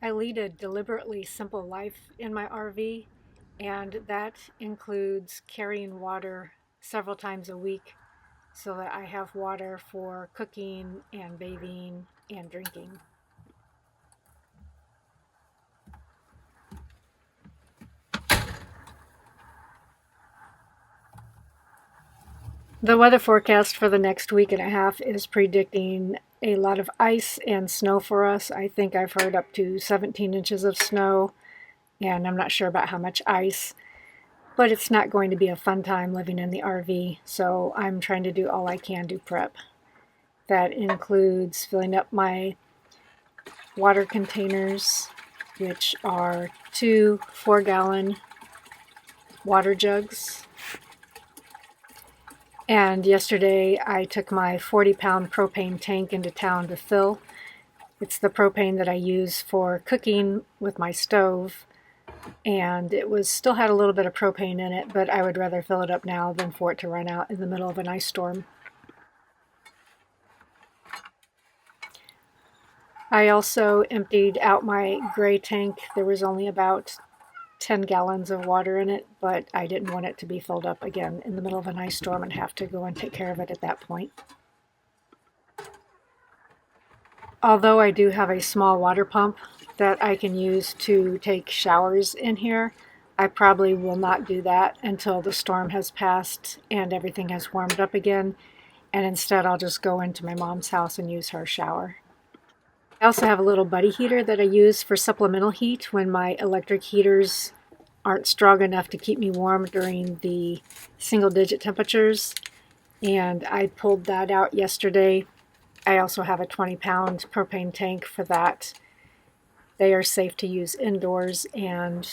I lead a deliberately simple life in my RV, and that includes carrying water several times a week so that I have water for cooking and bathing and drinking. The weather forecast for the next week and a half is predicting a lot of ice and snow for us. I think I've heard up to 17 inches of snow, and I'm not sure about how much ice, but it's not going to be a fun time living in the RV, so I'm trying to do all I can to prep. That includes filling up my water containers, which are two 4-gallon water jugs. And yesterday I took my 40-pound propane tank into town to fill. It's the propane that I use for cooking with my stove, and it was still had a little bit of propane in it, but I would rather fill it up now than for it to run out in the middle of an ice storm. I also emptied out my gray tank. There was only about 10 gallons of water in it, but I didn't want it to be filled up again in the middle of an ice storm and have to go and take care of it at that point. Although I do have a small water pump that I can use to take showers in here, I probably will not do that until the storm has passed and everything has warmed up again, and instead I'll just go into my mom's house and use her shower. I also have a little buddy heater that I use for supplemental heat when my electric heaters aren't strong enough to keep me warm during the single-digit temperatures, and I pulled that out yesterday. I also have a 20-pound propane tank for that. They are safe to use indoors, and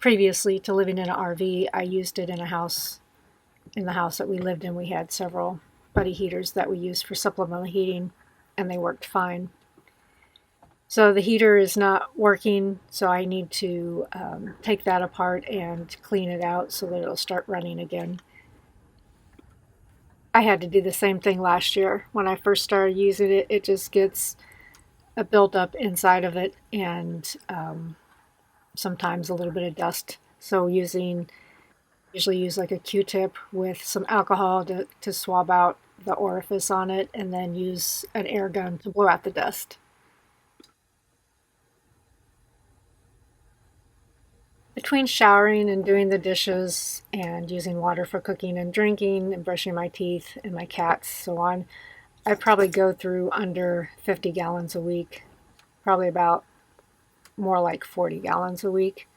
previously to living in an RV, I used it in a house. In the house that we lived in, we had several buddy heaters that we used for supplemental heating, and they worked fine. So the heater is not working, so I need to take that apart and clean it out so that it'll start running again. I had to do the same thing last year. When I first started using it, it just gets a buildup inside of it, and sometimes a little bit of dust. So usually use like a Q-tip with some alcohol to swab out the orifice on it, and then use an air gun to blow out the dust. Between showering and doing the dishes and using water for cooking and drinking and brushing my teeth and my cats, so on, I probably go through under 50 gallons a week, probably about more like 40 gallons a week.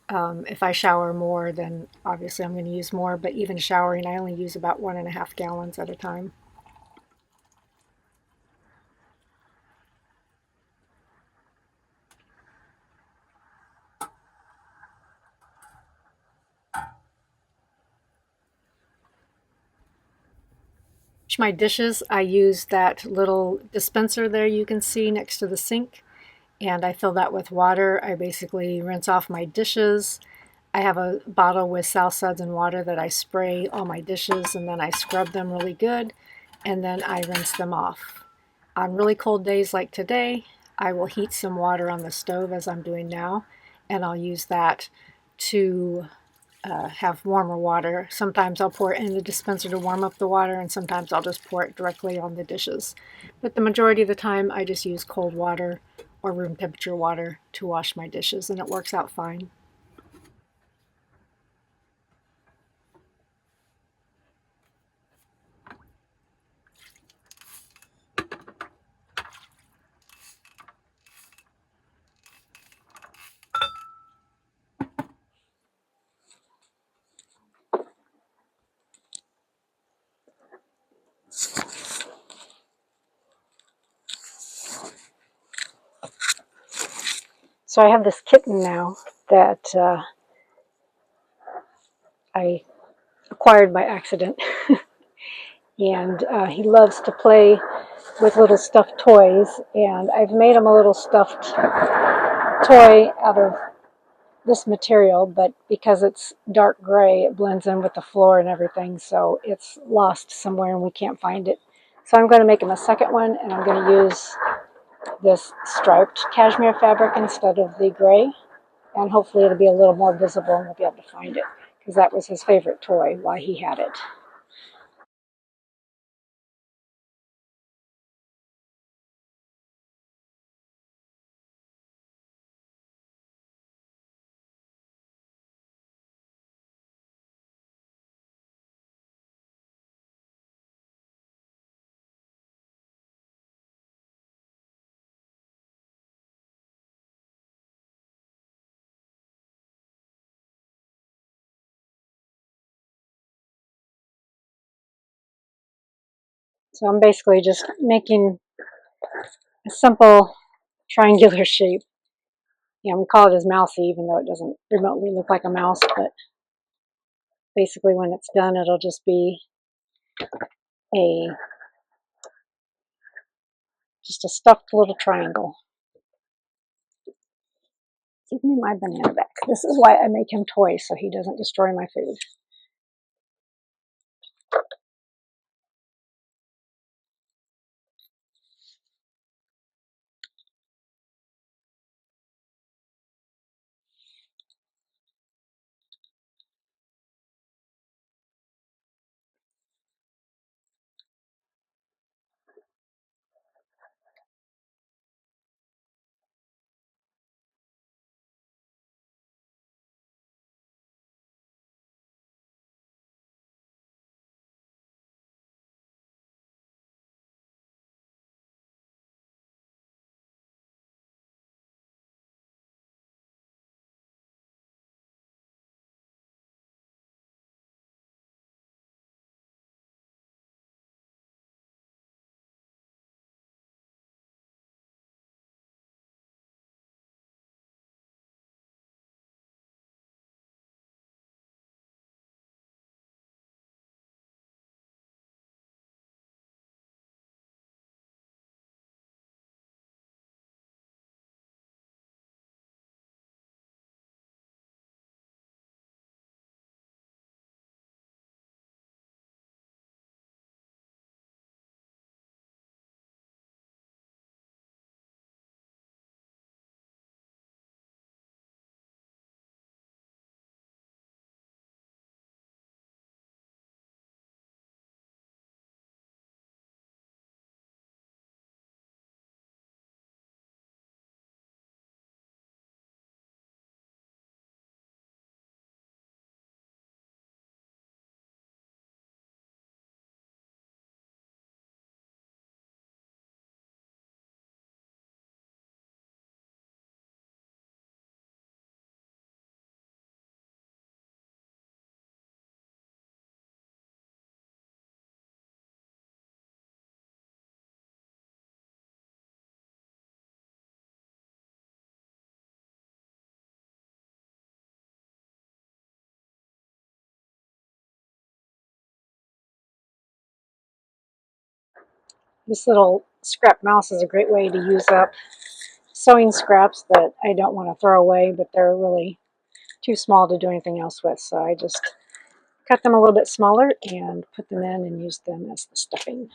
If I shower more, then obviously I'm going to use more, but even showering, I only use about 1.5 gallons at a time. My dishes, I use that little dispenser there you can see next to the sink, and I fill that with water. I basically rinse off my dishes. I have a bottle with south suds and water that I spray all my dishes, and then I scrub them really good, and then I rinse them off. On really cold days like today, I will heat some water on the stove as I'm doing now, and I'll use that to have warmer water. Sometimes I'll pour it in the dispenser to warm up the water, and sometimes I'll just pour it directly on the dishes. But the majority of the time, I just use cold water or room temperature water to wash my dishes, and it works out fine. So I have this kitten now that I acquired by accident. And he loves to play with little stuffed toys, and I've made him a little stuffed toy out of this material, but because it's dark gray, it blends in with the floor and everything, so it's lost somewhere and we can't find it. So I'm going to make him a second one, and I'm going to use this striped cashmere fabric instead of the gray, and hopefully it'll be a little more visible and we'll be able to find it, because that was his favorite toy while he had it. So I'm basically just making a simple triangular shape. Yeah, we call it his mousey, even though it doesn't remotely look like a mouse, but basically when it's done, it'll just be a just a stuffed little triangle. Give me my banana back. This is why I make him toys, so he doesn't destroy my food. This little scrap mouse is a great way to use up sewing scraps that I don't want to throw away, but they're really too small to do anything else with. So I just cut them a little bit smaller and put them in and use them as the stuffing.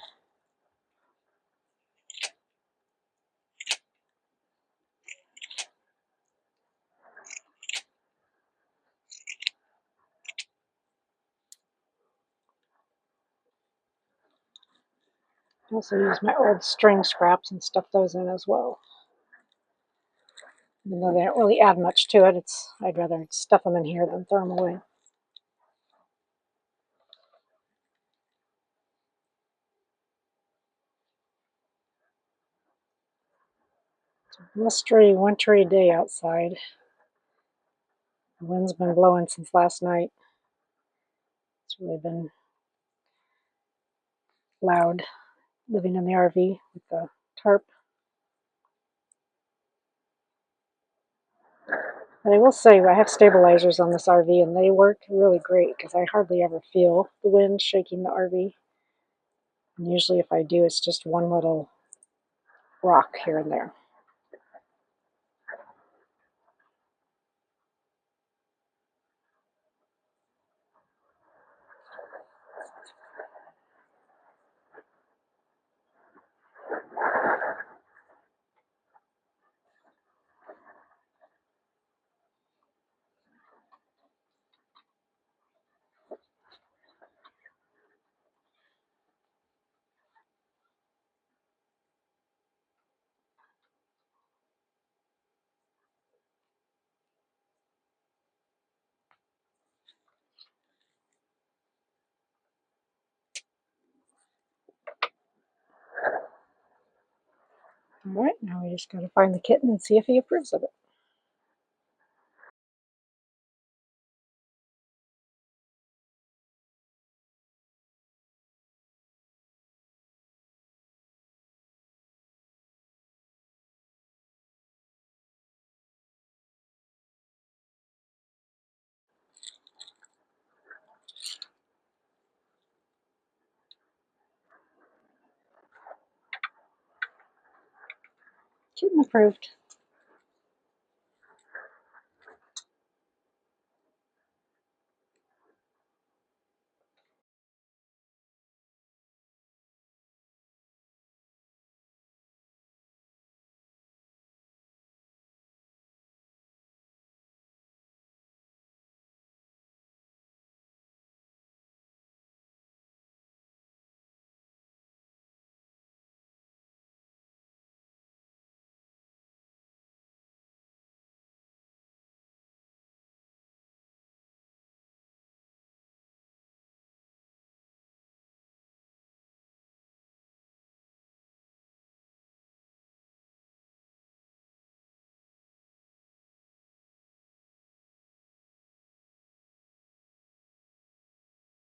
I also use my old string scraps and stuff those in as well. Even though they don't really add much to it, I'd rather stuff them in here than throw them away. It's a mystery, wintry day outside. The wind's been blowing since last night. It's really been loud living in the RV with the tarp. But I will say, I have stabilizers on this RV, and they work really great because I hardly ever feel the wind shaking the RV. And usually if I do, it's just one little rock here and there. All right, now we just got to find the kitten and see if he approves of it. Kitten approved.